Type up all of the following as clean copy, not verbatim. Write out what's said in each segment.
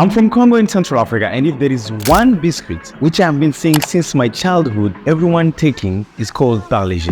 I'm from Congo in Central Africa, and if there is one biscuit which I've been seeing since my childhood, everyone taking, is called Parle-G.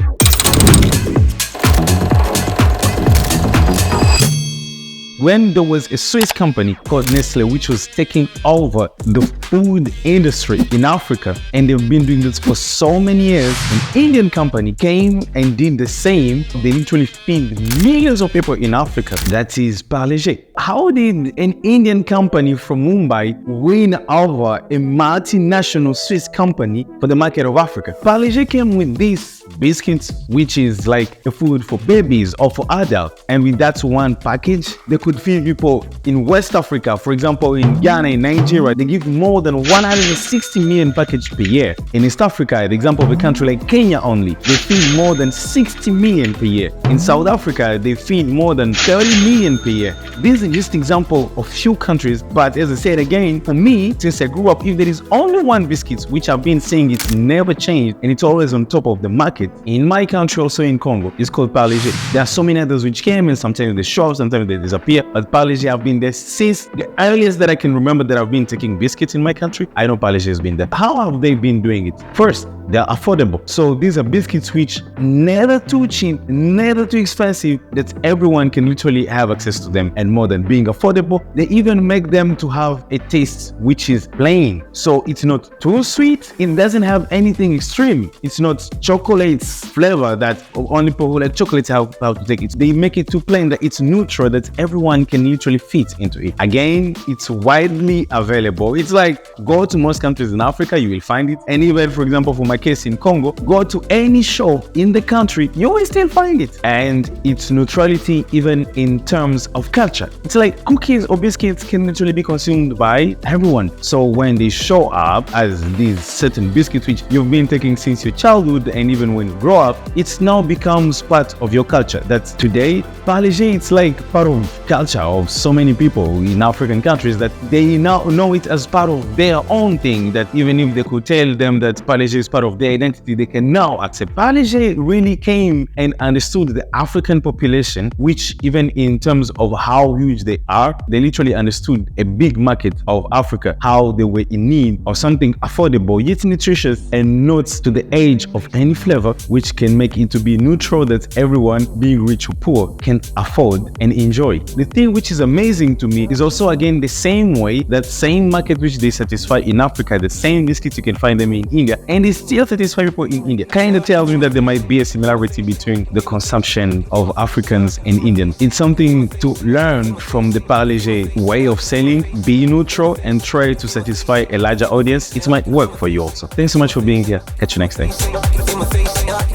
When there was a Swiss company called Nestle which was taking over the food industry in Africa, and they've been doing this for so many years, an Indian company came and did the same. They literally feed millions of people in Africa. That is Parle-G. How did an Indian company from Mumbai win over a multinational Swiss company for the market of Africa? Parle-G came with these biscuits, which is like a food for babies or for adults, and with that one package, they could feed people in West Africa. For example, in Ghana, in Nigeria, they give more than 160 million packages per year. In East Africa, the example of a country like Kenya only, they feed more than 60 million per year. In South Africa, they feed more than 30 million per year. This is just example of few countries, but as I said again, for me, since I grew up, if there is only one biscuit which I've been saying it's never changed and it's always on top of the market, in my country, also in Congo, it's called Parle-G. There are so many others which came and sometimes they show up, sometimes they disappear, but Parle-G have been there since the earliest that I can remember that I've been taking biscuits in my country. I know Parle-G has been there. How have they been doing it? First, they're affordable. So these are biscuits which never too cheap, never too expensive, that everyone can literally have access to them. And more than being affordable, they even make them to have a taste which is plain. So it's not too sweet, it doesn't have anything extreme. It's not chocolate's flavor that only people who like chocolates have to take it. They make it too plain that it's neutral, that everyone can literally fit into it. Again, it's widely available. It's like, go to most countries in Africa, you will find it. And even, for example, for my case in Congo, go to any shop in the country, you will still find it. And its neutrality even in terms of culture. It's like cookies or biscuits can literally be consumed by everyone. So when they show up as these certain biscuits which you've been taking since your childhood, and even when you grow up, it now becomes part of your culture. That's today, Parle-G, it's like part of culture of so many people in African countries that they now know it as part of their own thing, that even if they could tell them that Parle-G is part of their identity, they can now accept. Parle-G really came and understood the African population, which even in terms of how huge they are, they literally understood a big market of Africa, how they were in need of something affordable yet nutritious and not to the age of any flavor, which can make it to be neutral, that everyone, being rich or poor, can afford and enjoy. The thing which is amazing to me is also again the same way, that same market which they satisfy in Africa, the same biscuits you can find them in India, and they still satisfy people in India. Kind of tells me that there might be a similarity between the consumption of Africans and Indians. It's something to learn from the Parle-G way of selling. Be neutral and try to satisfy a larger audience. It might work for you also. Thanks so much for being here. Catch you next time.